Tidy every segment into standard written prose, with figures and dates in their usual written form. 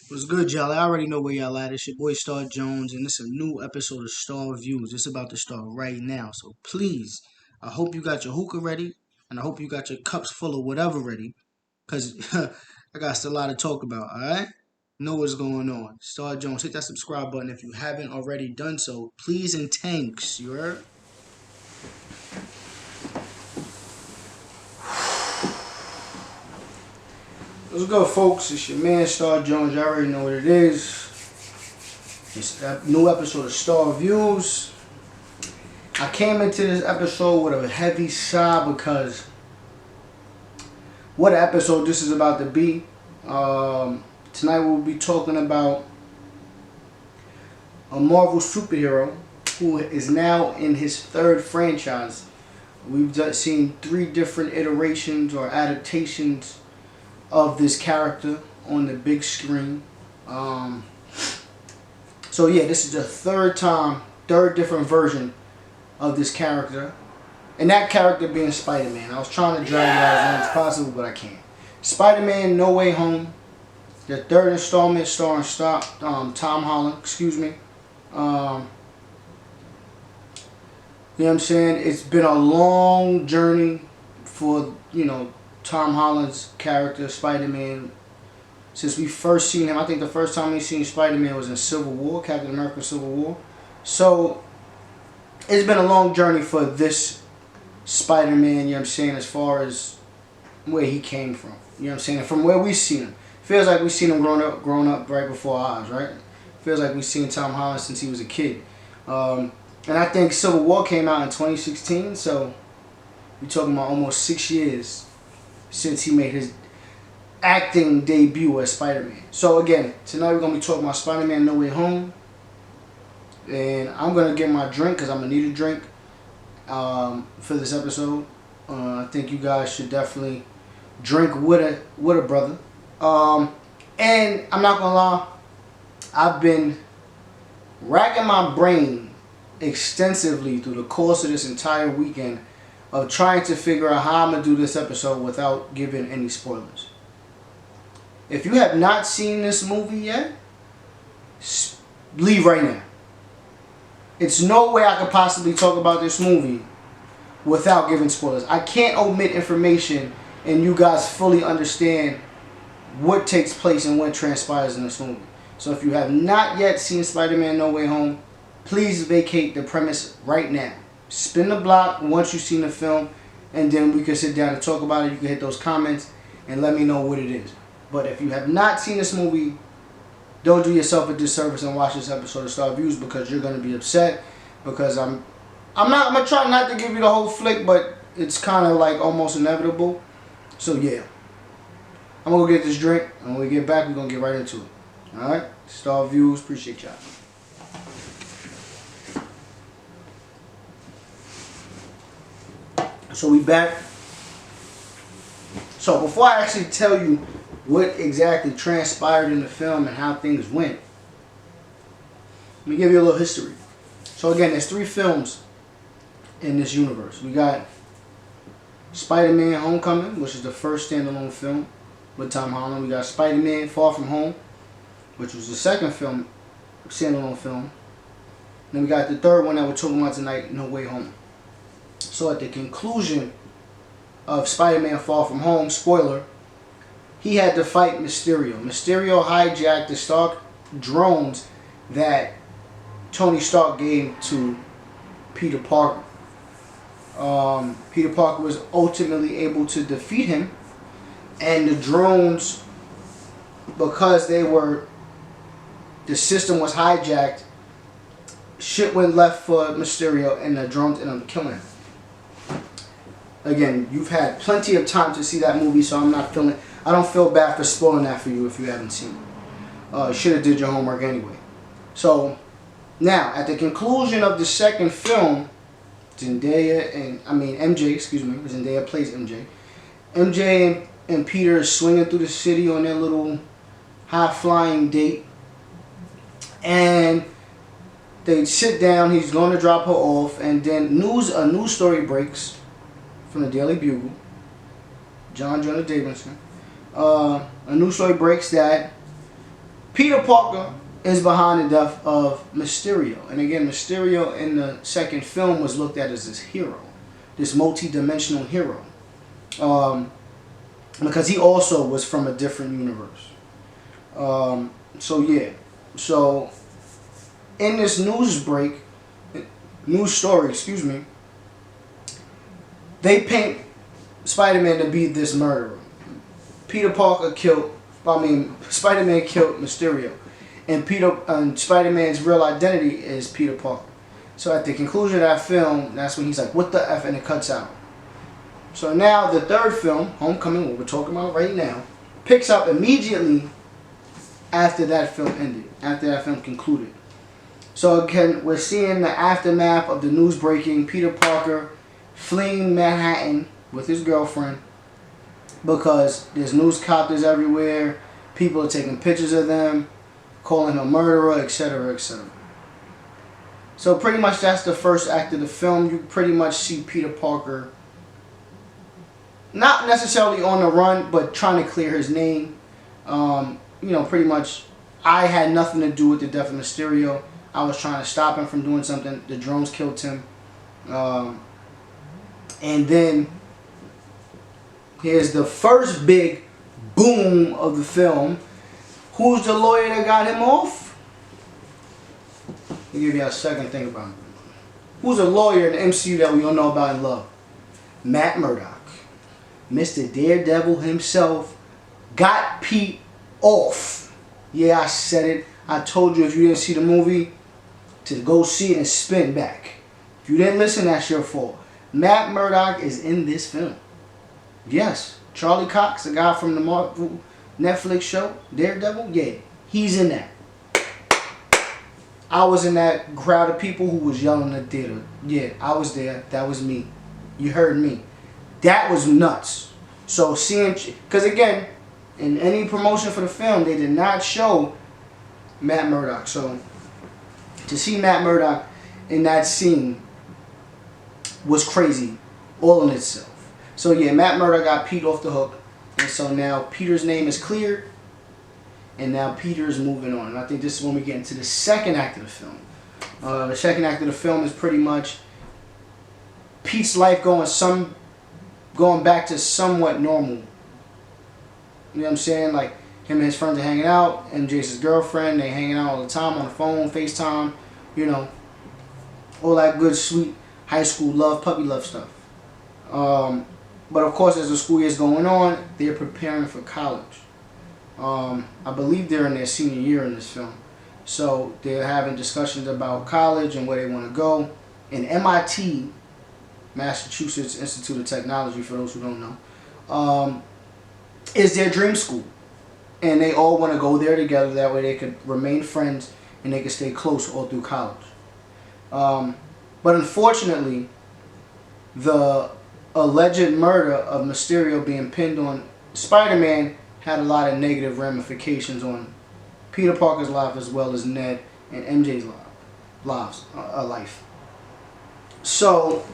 What's good, y'all? I already know where y'all at. It's your boy Star Jones, and it's a new episode of Star Views. It's about to start right now. So please, I hope you got your hookah ready, and I hope you got your cups full of whatever ready, because I got a lot to talk about, alright? Know what's going on. Star Jones, hit that subscribe button if you haven't already done so. Please and thanks, you heard? What's good, folks? It's your man Star Jones. You already know what it is. It's a new episode of Star Views. I came into this episode with a heavy sigh because what an episode this is about to be. Tonight we'll be talking about a Marvel superhero who is now in his third franchise. We've just seen 3 different iterations or adaptations of this character on the big screen. So yeah, this is the third different version of this character. And that character being Spider-Man. I was trying to drag it out as long as possible, but I can't. Spider-Man No Way Home. The third installment starring Tom Holland, excuse me. You know what I'm saying? It's been a long journey for, Tom Holland's character, Spider-Man. Since we first seen him, I think the first time we seen Spider-Man was in Civil War, Captain America Civil War. So, it's been a long journey for this Spider-Man, you know what I'm saying, as far as where he came from. You know what I'm saying? And from where we've seen him. Feels like we've seen him growing up right before our eyes, right? Feels like we've seen Tom Holland since he was a kid. And I think Civil War came out in 2016, so we're talking about almost 6 years since he made his acting debut as Spider-Man. So again, tonight we're going to be talking about Spider-Man No Way Home. And I'm going to get my drink because I'm going to need a drink for this episode. I think you guys should definitely drink with a brother. And I'm not going to lie, I've been racking my brain extensively through the course of this entire weekend of trying to figure out how I'm going to do this episode without giving any spoilers. If you have not seen this movie yet, leave right now. It's no way I could possibly talk about this movie without giving spoilers. I can't omit information and you guys fully understand what takes place and what transpires in this movie. So if you have not yet seen Spider-Man No Way Home, please vacate the premise right now. Spin the block once you've seen the film, and then we can sit down and talk about it. You can hit those comments and let me know what it is. But if you have not seen this movie, don't do yourself a disservice and watch this episode of Star Views, because you're gonna be upset. Because I'm gonna try not to give you the whole flick, but it's kind of like almost inevitable. So yeah, I'm gonna go get this drink, and when we get back, we're gonna get right into it. All right, Star Views, appreciate y'all. So we back. So before I actually tell you what exactly transpired in the film and how things went, let me give you a little history. So again, there's 3 films in this universe. We got Spider-Man Homecoming, which is the first standalone film with Tom Holland. We got Spider-Man Far From Home, which was the second standalone film. Then we got the third one that we're talking about tonight, No Way Home. So at the conclusion of Spider-Man Far From Home, spoiler, he had to fight Mysterio. Mysterio hijacked the Stark drones that Tony Stark gave to Peter Parker. Peter Parker was ultimately able to defeat him, and the drones, because the system was hijacked, shit went left for Mysterio, and the drones ended up killing him. Again, you've had plenty of time to see that movie, so I don't feel bad for spoiling that for you if you haven't seen it. You should have did your homework anyway. So, now, at the conclusion of the second film, MJ, excuse me, Zendaya plays MJ. MJ and Peter are swinging through the city on their little high-flying date. And they sit down, he's going to drop her off, and then a news story breaks from the Daily Bugle, John Jonah Davidson. A news story breaks that Peter Parker is behind the death of Mysterio. And again, Mysterio in the second film was looked at as this hero, this multi-dimensional hero. Because he also was from a different universe. So yeah. So in this news story, excuse me, they paint Spider-Man to be this murderer. Spider-Man killed Mysterio. And Spider-Man's real identity is Peter Parker. So at the conclusion of that film, that's when he's like, what the F, and it cuts out. So now the third film, Homecoming, what we're talking about right now, picks up immediately after that film ended, after that film concluded. So again, we're seeing the aftermath of the news breaking, Peter Parker fleeing Manhattan with his girlfriend because there's newscasters everywhere, people are taking pictures of them, calling him a murderer, etc., etc. So pretty much that's the first act of the film. You pretty much see Peter Parker not necessarily on the run, but trying to clear his name. Pretty much I had nothing to do with the death of Mysterio. I was trying to stop him from doing something. The drones killed him. And then here's the first big boom of the film. Who's the lawyer that got him off? I'll give you a second to think about it. Who's a lawyer in the MCU that we all know about and love? Matt Murdock. Mr. Daredevil himself got Pete off. Yeah, I said it. I told you if you didn't see the movie to go see it and spin back. If you didn't listen, that's your fault. Matt Murdock is in this film. Yes. Charlie Cox, the guy from the Marvel Netflix show, Daredevil, yeah, he's in that. I was in that crowd of people who was yelling in the theater. Yeah, I was there. That was me. You heard me. That was nuts. So seeing, because again, in any promotion for the film, they did not show Matt Murdock. So to see Matt Murdock in that scene was crazy, all in itself. So yeah, Matt Murdock got Pete off the hook, and so now Peter's name is cleared, and now Peter's moving on. And I think this is when we get into the second act of the film. The second act of the film is pretty much Pete's life going back to somewhat normal. You know what I'm saying? Like him and his friends are hanging out, MJ's his girlfriend, they hanging out all the time on the phone, FaceTime, all that good, sweet high school love, puppy love stuff. But of course, as the school year is going on, they're preparing for college. I believe they're in their senior year in this film. So they're having discussions about college and where they want to go. And MIT, Massachusetts Institute of Technology, for those who don't know, is their dream school. And they all want to go there together. That way they could remain friends and they could stay close all through college. But unfortunately, the alleged murder of Mysterio being pinned on Spider-Man had a lot of negative ramifications on Peter Parker's life as well as Ned and MJ's life. So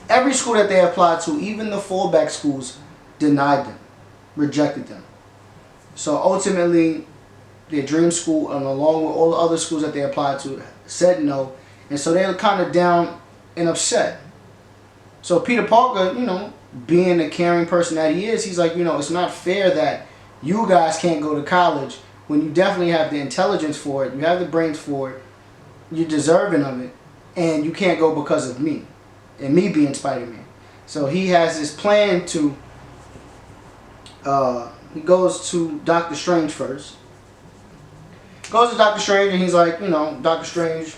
every school that they applied to, even the fallback schools, denied them, rejected them. So ultimately, their dream school, and along with all the other schools that they applied to, said no. And so they were kind of down and upset. So Peter Parker, being the caring person that he is, he's like, it's not fair that you guys can't go to college when you definitely have the intelligence for it, you have the brains for it, you're deserving of it, and you can't go because of me, and me being Spider-Man. So he has this plan to, he goes to Doctor Strange first. Goes to Doctor Strange and he's like, Doctor Strange,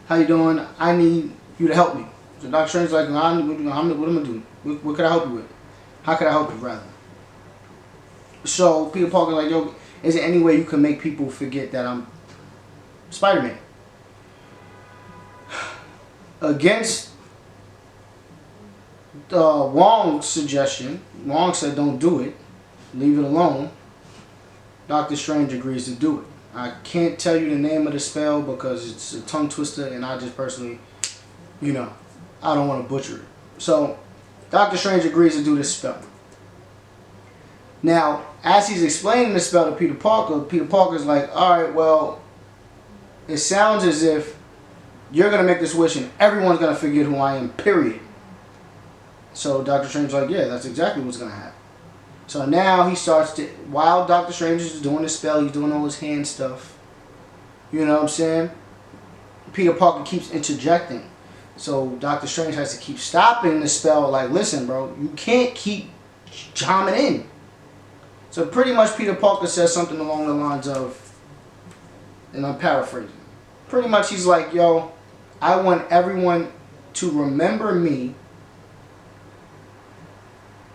how you doing? I need you to help me. So Doctor Strange's like, what am I doing? What could I help you with? How could I help you, rather? So Peter Parker's like, yo, is there any way you can make people forget that I'm Spider-Man? Against Wong's suggestion, Wong said don't do it, leave it alone. Doctor Strange agrees to do it. I can't tell you the name of the spell because it's a tongue twister and I just personally, I don't want to butcher it. So Doctor Strange agrees to do this spell. Now, as he's explaining the spell to Peter Parker's like, all right, well, it sounds as if you're going to make this wish and everyone's going to forget who I am, period. So Doctor Strange's like, yeah, that's exactly what's going to happen. So now he starts to, while Doctor Strange is doing the spell, he's doing all his hand stuff. You know what I'm saying? Peter Parker keeps interjecting. So Doctor Strange has to keep stopping the spell, like, listen, bro, you can't keep chiming in. So pretty much Peter Parker says something along the lines of, and I'm paraphrasing, pretty much he's like, yo, I want everyone to remember me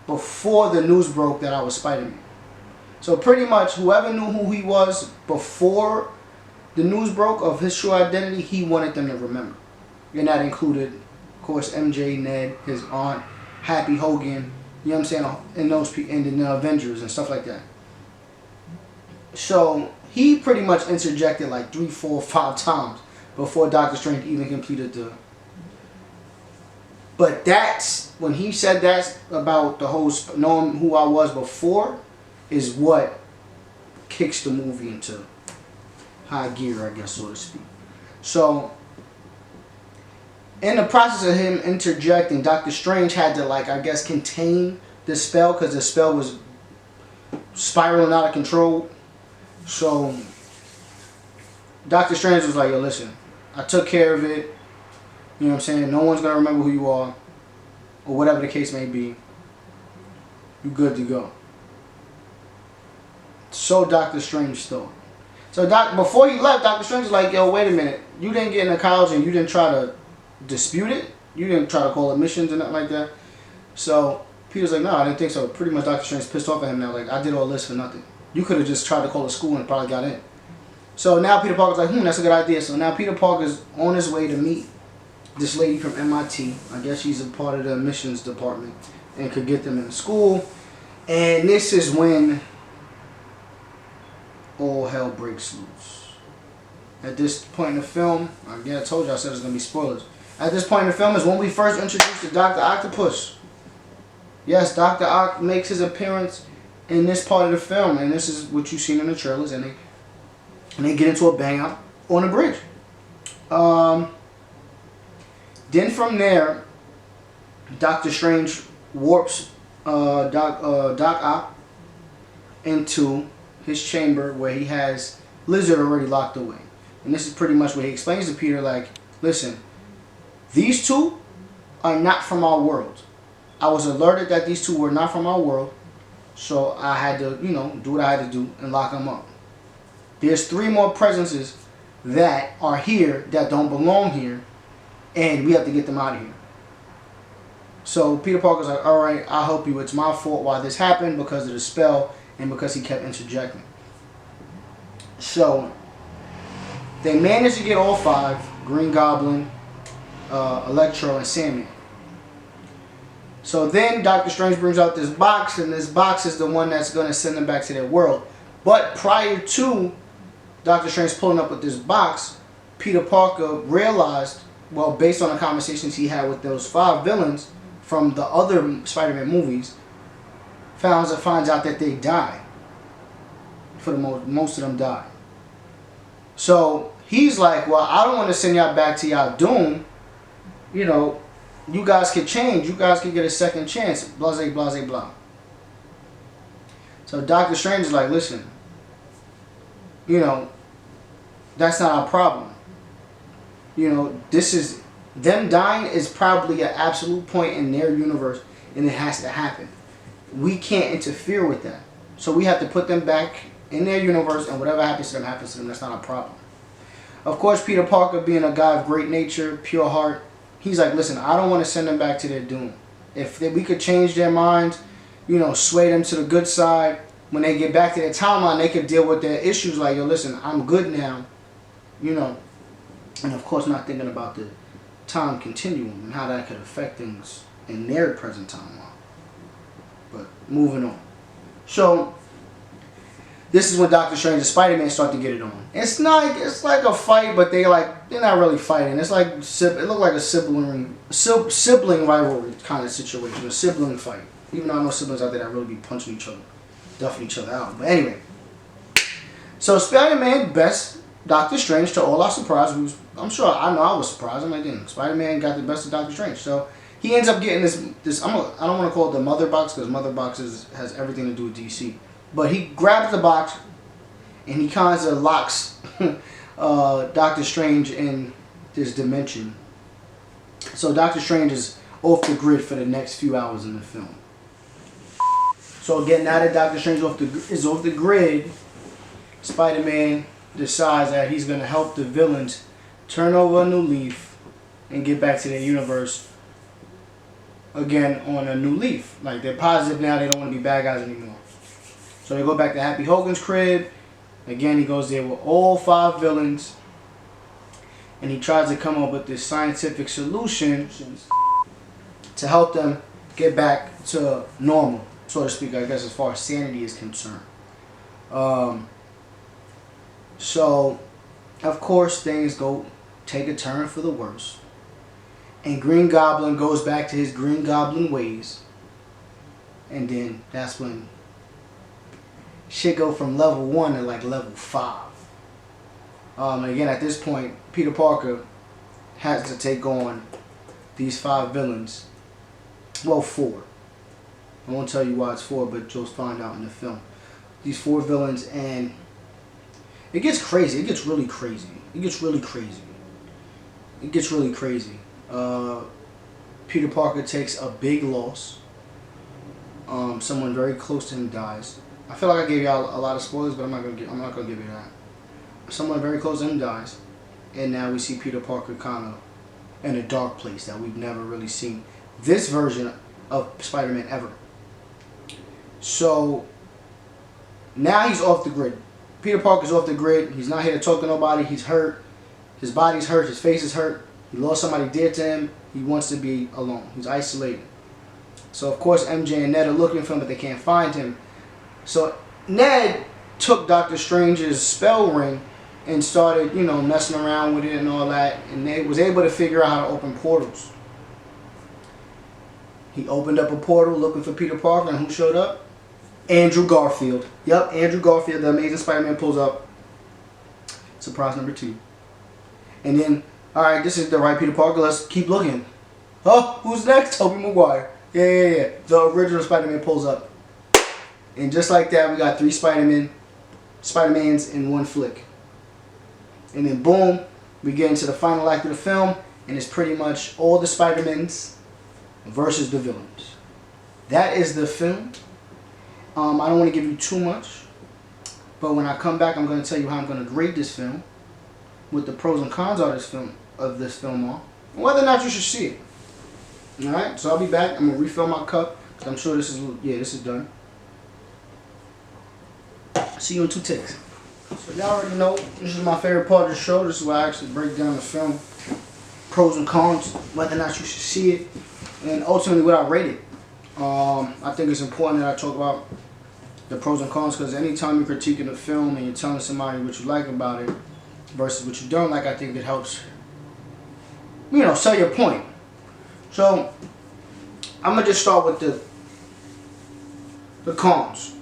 before the news broke that I was Spider-Man. So pretty much whoever knew who he was before the news broke of his true identity, he wanted them to remember. And that included, of course, MJ, Ned, his aunt, Happy Hogan, you know what I'm saying, and those people, and the Avengers and stuff like that. So he pretty much interjected like 3, 4, 5 times before Doctor Strange even completed the. But that's when he said that about the whole knowing who I was before, is what kicks the movie into high gear, I guess, so to speak. So in the process of him interjecting, Doctor Strange had to, like, I guess, contain the spell because the spell was spiraling out of control. So Doctor Strange was like, yo, listen, I took care of it. You know what I'm saying? No one's going to remember who you are, or whatever the case may be. You good to go. So Doctor Strange thought. So before he left, Doctor Strange was like, yo, wait a minute. You didn't get into college and you didn't try to dispute it? You didn't try to call admissions and nothing like that? So Peter's like, no, I didn't think so. Pretty much Doctor Strange's pissed off at him now. Like, I did all this for nothing. You could have just tried to call the school and probably got in. So now Peter Parker's like, that's a good idea. So now Peter Parker's on his way to meet this lady from MIT. I guess she's a part of the admissions department and could get them in school. And this is when all hell breaks loose. At this point in the film, again, I told you I said it's going to be spoilers. At this point in the film is when we first introduced to Dr. Octopus. Yes, Dr. Ock makes his appearance in this part of the film, and this is what you've seen in the trailers, and they get into a bang up on a bridge. Then from there, Doctor Strange warps Doc Ock into his chamber where he has Lizard already locked away. And this is pretty much what he explains to Peter, like, listen, these two are not from our world. I was alerted that these two were not from our world, so I had to, do what I had to do and lock them up. There's 3 more presences that are here that don't belong here, and we have to get them out of here. So Peter Parker's like, all right, I'll help you. It's my fault why this happened because of the spell and because he kept interjecting. So they managed to get all 5, Green Goblin, Electro, and Sandman. So then Doctor Strange brings out this box, and this box is the one that's going to send them back to their world. But prior to Doctor Strange pulling up with this box, Peter Parker realized, well, based on the conversations he had with those 5 villains from the other Spider-Man movies, finds out that they die. For the most of them die. So he's like, well, I don't want to send y'all back to y'all doom. You guys can change. You guys can get a second chance. Blase, blase, blah. So Doctor Strange is like, listen, that's not our problem. This is, them dying is probably an absolute point in their universe, and it has to happen. We can't interfere with that. So we have to put them back in their universe, and whatever happens to them, happens to them. That's not a problem. Of course, Peter Parker, being a guy of great nature, pure heart, he's like, listen, I don't want to send them back to their doom. If we could change their minds, sway them to the good side, when they get back to their timeline, they could deal with their issues like, yo, listen, I'm good now, and of course not thinking about the time continuum and how that could affect things in their present timeline. But moving on. So this is when Doctor Strange and Spider-Man start to get it on. It's like a fight, but they're not really fighting. It's like, it looked like a sibling rivalry kind of situation, a sibling fight. Even though I know siblings out there that really be punching each other. duffing each other out. But anyway, so Spider-Man bests Doctor Strange to all our surprise. I'm sure I know I was surprised. I'm like, damn, Spider-Man got the best of Doctor Strange. So he ends up getting this. I don't want to call it the Mother Box because Mother Box has everything to do with DC. But he grabs the box and he kind of locks Doctor Strange in this dimension. So Doctor Strange is off the grid for the next few hours in the film. So again, now that Doctor Strange is off the grid, Spider-Man decides that he's going to help the villains turn over a new leaf and get back to their universe again on a new leaf. Like, they're positive now, they don't want to be bad guys anymore. So they go back to Happy Hogan's crib. Again, he goes there with all 5 villains and he tries to come up with this scientific solution to help them get back to normal, so to speak, I guess, as far as sanity is concerned. So, of course, things take a turn for the worse. And Green Goblin goes back to his Green Goblin ways. And then that's when shit go from level 1 to like level 5. And again, at this point, Peter Parker has to take on these 5 villains. Well, 4. I won't tell you why it's 4, but you'll find out in the film. These 4 villains, and it gets crazy. It gets really crazy. It gets really crazy. It gets really crazy. Peter Parker takes a big loss. Someone very close to him dies. I feel like I gave y'all a lot of spoilers, but I'm not gonna give you that. Someone very close to him dies, and now we see Peter Parker kind of in a dark place that we've never really seen this version of Spider-Man ever. So now he's off the grid. Peter Parker's off the grid. He's not here to talk to nobody. He's hurt. His body's hurt. His face is hurt. He lost somebody dear to him. He wants to be alone. He's isolated. So of course MJ and Ned are looking for him, but they can't find him. So Ned took Doctor Strange's spell ring and started, messing around with it and all that, and Ned was able to figure out how to open portals. He opened up a portal looking for Peter Parker, and who showed up? Andrew Garfield. Yep, Andrew Garfield, the Amazing Spider-Man, pulls up. Surprise number 2. And then, alright, this is the right Peter Parker, let's keep looking. Oh, who's next? Tobey Maguire. Yeah. The original Spider-Man pulls up. And just like that, we got 3 Spider-Mans in one flick. And then boom, we get into the final act of the film, and it's pretty much all the Spider-Mans versus the villains. That is the film. I don't want to give you too much, but when I come back, I'm going to tell you how I'm going to grade this film, what the pros and cons of this film are, and whether or not you should see it. All right, so I'll be back. I'm going to refill my cup because I'm sure this is done. See you in 2 takes. So y'all already know this is my favorite part of the show. This is where I actually break down the film, pros and cons, whether or not you should see it, and ultimately what I rate it. I think it's important that I talk about the pros and cons, because anytime you're critiquing a film and you're telling somebody what you like about it versus what you don't like, I think it helps, sell your point. So I'm gonna just start with the cons.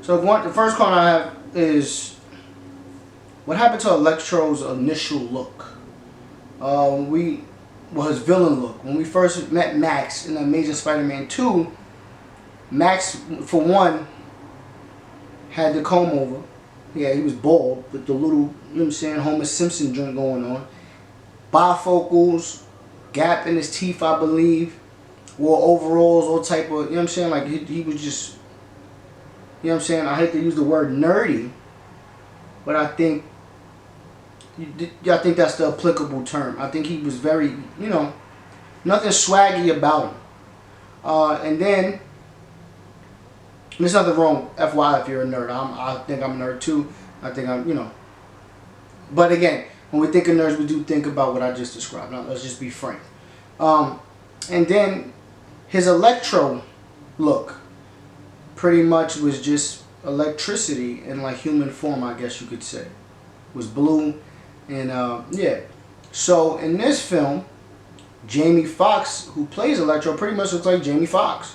So the first con I have is what happened to Electro's initial look. His villain look. When we first met Max in Amazing Spider-Man 2, Max, for one, had the comb over. Yeah, he was bald with the little, Homer Simpson joint going on. Bifocals, gap in his teeth, I believe. Wore overalls, all type of, like he was just, I hate to use the word nerdy, but I think that's the applicable term. I think he was very, nothing swaggy about him. And then, there's nothing wrong, FYI, if you're a nerd. I think I'm a nerd too. I think I'm, But again, when we think of nerds, we do think about what I just described. Now, let's just be frank. And then, his Electro look pretty much was just electricity in like human form, I guess you could say. It was blue. And yeah, so in this film, Jamie Foxx, who plays Electro, pretty much looks like Jamie Foxx.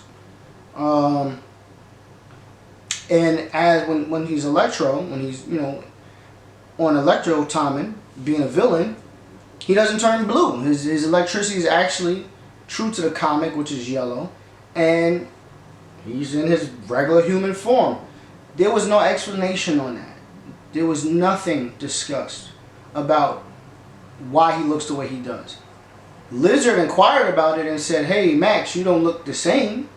And as when he's Electro, when he's, you know, on Electro timing, being a villain, he doesn't turn blue. His electricity is actually true to the comic, which is yellow, and he's in his regular human form. There was no explanation on that. There was nothing discussed about why he looks the way he does. Lizard inquired about it and said, "Hey, Max, you don't look the same."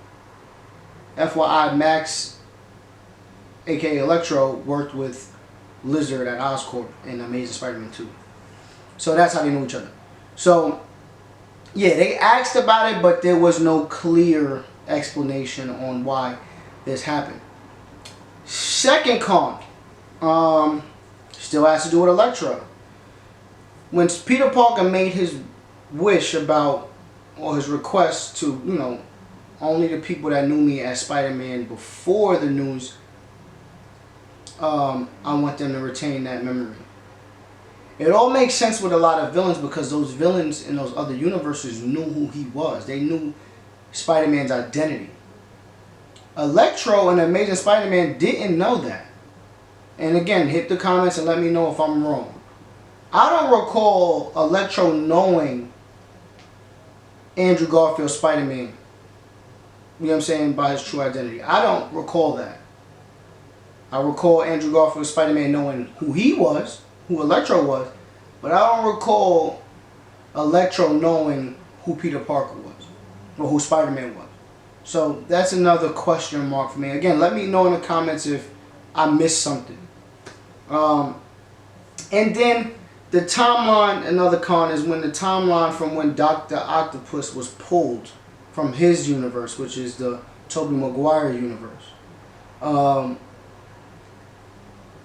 FYI, Max, aka Electro, worked with Lizard at Oscorp in Amazing Spider-Man 2. So that's how they knew each other. So, yeah, they asked about it, but there was no clear explanation on why this happened. Second con, still has to do with Electro. When Peter Parker made his wish about, or his request to, you know, only the people that knew me as Spider-Man before the news, I want them to retain that memory. It all makes sense with a lot of villains because those villains in those other universes knew who he was. They knew Spider-Man's identity. Electro and Amazing Spider-Man didn't know that. And again, hit the comments and let me know if I'm wrong. I don't recall Electro knowing Andrew Garfield's Spider-Man. You know what I'm saying? By his true identity. I don't recall that. I recall Andrew Garfield's Spider-Man knowing who he was, who Electro was, but I don't recall Electro knowing who Peter Parker was, or who Spider-Man was. So that's another question mark for me. Again, let me know in the comments if I missed something. And then the timeline, another con, is when the timeline from when Dr. Octopus was pulled from his universe, which is the Tobey Maguire universe.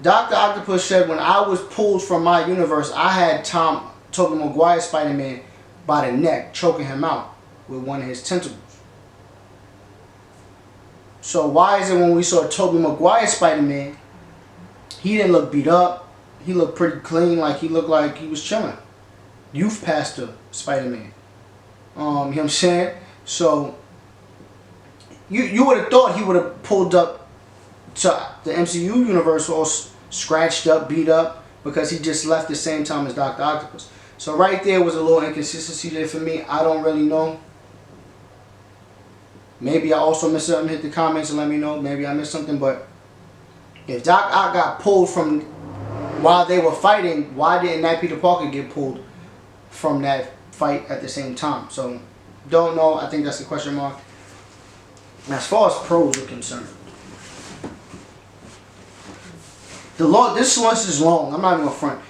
Dr. Octopus said when I was pulled from my universe, I had Tobey Maguire's Spider-Man by the neck, choking him out with one of his tentacles. So why is it when we saw Tobey Maguire's Spider-Man, he didn't look beat up, he looked pretty clean, like he looked like he was chilling. Youth pastor Spider-Man. You know what I'm saying? So you would have thought he would have pulled up to the MCU universe all scratched up, beat up, because he just left the same time as Dr. Octopus. So right there was a little inconsistency there for me. I don't really know. Maybe I also missed something. Hit the comments and let me know. Maybe I missed something. But if Doc Ock got pulled from while they were fighting, why didn't that Peter Parker get pulled from that fight at the same time? So don't know. I think that's the question mark. As far as pros are concerned, this list is long. I'm not even gonna front.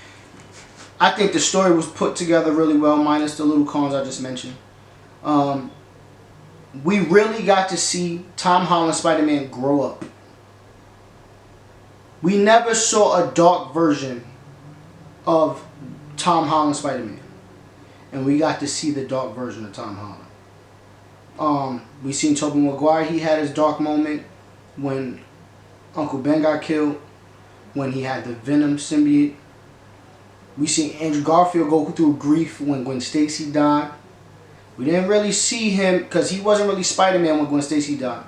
I think the story was put together really well, minus the little cons I just mentioned. We really got to see Tom Holland Spider-Man grow up. We never saw a dark version of Tom Holland Spider-Man, and we got to see the dark version of Tom Holland. We seen Tobey Maguire. He had his dark moment when Uncle Ben got killed, when he had the Venom symbiote. We seen Andrew Garfield go through grief when Gwen Stacy died. We didn't really see him because he wasn't really Spider-Man when Gwen Stacy died,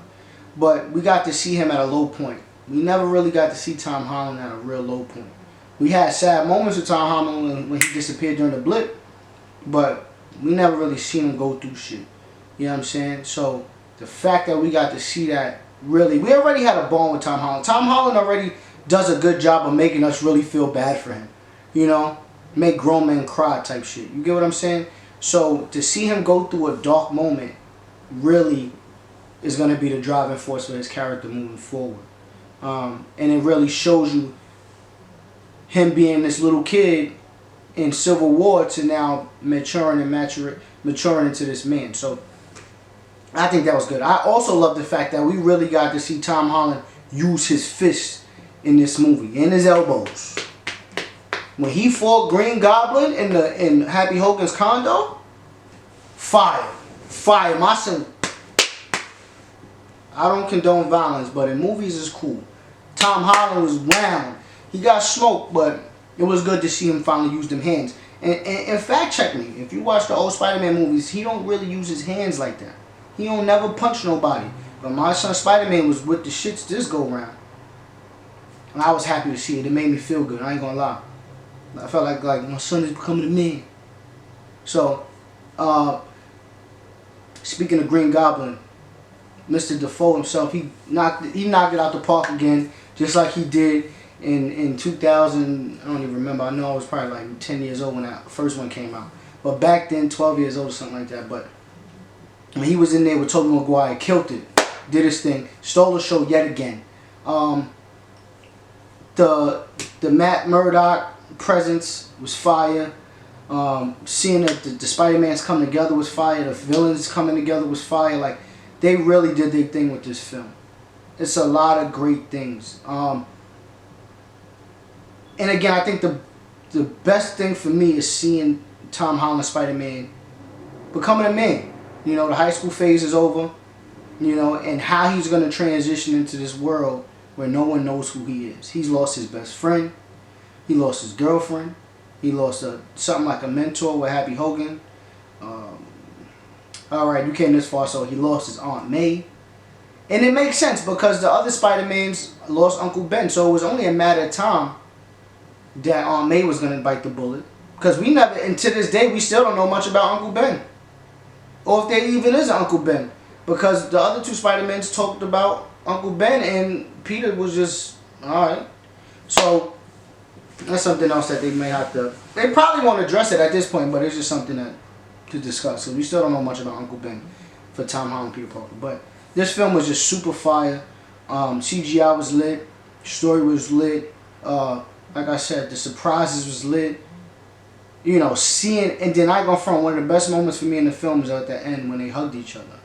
but we got to see him at a low point. We never really got to see Tom Holland at a real low point. We had sad moments with Tom Holland when he disappeared during the blip, but we never really seen him go through shit. You know what I'm saying? So the fact that we got to see that, really, we already had a bond with Tom Holland. Tom Holland already does a good job of making us really feel bad for him. You know? Make grown men cry type shit. You get what I'm saying? So to see him go through a dark moment really is going to be the driving force for his character moving forward. And it really shows you him being this little kid in Civil War to now maturing into this man. So I think that was good. I also love the fact that we really got to see Tom Holland use his fists in this movie, and his elbows. When he fought Green Goblin in Happy Hogan's condo, fire. My son. I don't condone violence, but in movies it's cool. Tom Holland was round. He got smoked, but it was good to see him finally use them hands. And fact check me. If you watch the old Spider-Man movies, he don't really use his hands like that. He don't never punch nobody. But my son Spider-Man was with the shits this go round. And I was happy to see it. It made me feel good. I ain't gonna lie. I felt like my son is becoming a man. So, speaking of Green Goblin, Mr. Defoe himself, he knocked it out the park again, just like he did in 2000. I don't even remember. I know I was probably like 10 years old when that first one came out, but back then 12 years old or something like that. But I mean, he was in there with Tobey Maguire, killed it, did his thing, stole the show yet again. The Matt Murdock presence was fire. Seeing that the Spider-Mans come together was fire. The villains coming together was fire. Like, they really did their thing with this film. It's a lot of great things. And again, I think the best thing for me is seeing Tom Holland Spider-Man becoming a man. You know, the high school phase is over. You know, and how he's going to transition into this world where no one knows who he is. He's lost his best friend. He lost his girlfriend. He lost something like a mentor with Happy Hogan. Alright, you came this far, so he lost his Aunt May. And it makes sense because the other Spider-Mans lost Uncle Ben. So it was only a matter of time that Aunt May was going to bite the bullet. Because we never, and to this day, we still don't know much about Uncle Ben. Or if there even is an Uncle Ben. Because the other two Spider-Mans talked about Uncle Ben and Peter was just, alright. So that's something else that they may have to, they probably won't address it at this point, but it's just something that to discuss. So we still don't know much about Uncle Ben for Tom Holland, Peter Parker. But this film was just super fire. CGI was lit. Story was lit. Like I said, the surprises was lit. You know, seeing, and then I go from one of the best moments for me in the film was at the end when they hugged each other.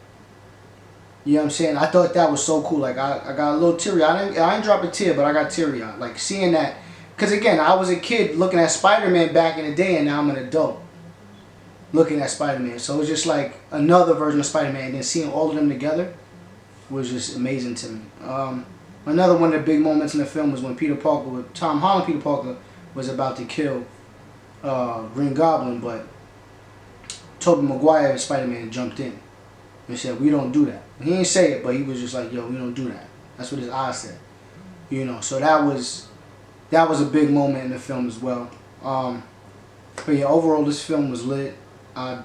You know what I'm saying? I thought that was so cool. Like, I got a little teary. I didn't drop a tear, but I got teary eyed. Like, seeing that. Because, again, I was a kid looking at Spider-Man back in the day, and now I'm an adult looking at Spider-Man. So it was just like another version of Spider-Man. And then seeing all of them together was just amazing to me. Another one of the big moments in the film was when Tom Holland Peter Parker was about to kill Green Goblin, but Tobey Maguire Spider-Man jumped in and said, "We don't do that." He didn't say it, but he was just like, "Yo, we don't do that." That's what his eyes said. You know, so that was a big moment in the film as well. But yeah, overall this film was lit. I'm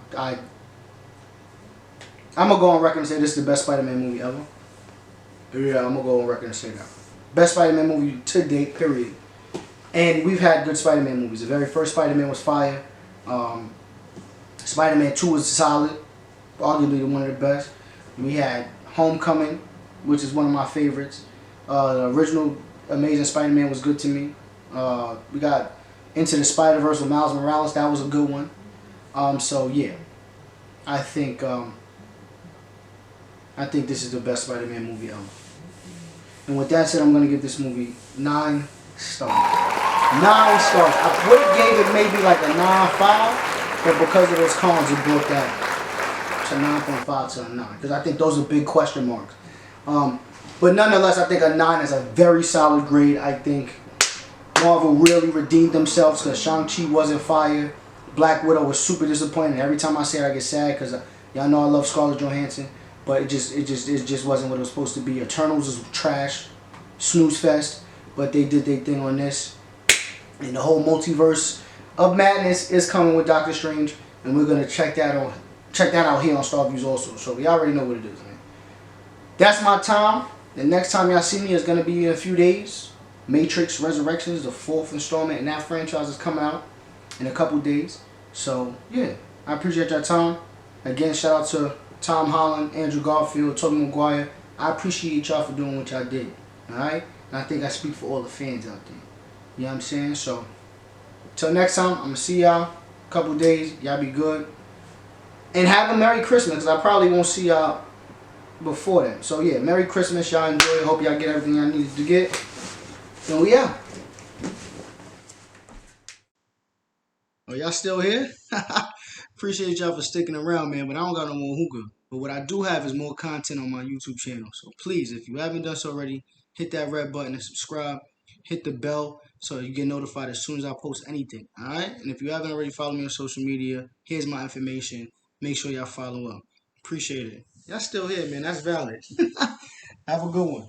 gonna go on record and say this is the best Spider-Man movie ever. Yeah, I'm gonna go on record and say that. Best Spider-Man movie to date, period. And we've had good Spider-Man movies. The very first Spider-Man was fire. Spider-Man 2 was solid, arguably one of the best. We had Homecoming, which is one of my favorites. The original Amazing Spider-Man was good to me. We got Into the Spider-Verse with Miles Morales. That was a good one. So yeah, I think this is the best Spider-Man movie ever. And with that said, I'm gonna give this movie 9 stars. 9 stars. I would have gave it maybe like a 9.5, but because of those cons, it broke that to 9.5 to a 9. Because I think those are big question marks. But nonetheless, I think a 9 is a very solid grade. I think Marvel really redeemed themselves because Shang-Chi wasn't fire. Black Widow was super disappointing. Every time I say it, I get sad because y'all know I love Scarlett Johansson, but it just wasn't what it was supposed to be. Eternals is trash, snooze fest, but they did their thing on this. And the whole multiverse of madness is coming with Doctor Strange, and we're gonna check that out here on Star Views also. So we already know what it is, man. That's my time. The next time y'all see me is gonna be in a few days. Matrix Resurrections, the 4th installment in that franchise, is coming out in a couple days. So yeah, I appreciate your time. Again, shout out to Tom Holland, Andrew Garfield, Tobey Maguire. I appreciate y'all for doing what y'all did. Alright? And I think I speak for all the fans out there. You know what I'm saying? So till next time, I'm gonna see y'all a couple days. Y'all be good. And have a Merry Christmas, because I probably won't see y'all before then. So yeah, Merry Christmas. Y'all enjoy it. Hope y'all get everything y'all needed to get. And we out. Oh, y'all still here? Appreciate y'all for sticking around, man. But I don't got no more hookah. But what I do have is more content on my YouTube channel. So please, if you haven't done so already, hit that red button and subscribe. Hit the bell so you get notified as soon as I post anything. Alright? And if you haven't already followed me on social media, here's my information. Make sure y'all follow up. Appreciate it. Y'all still here, man. That's valid. Have a good one.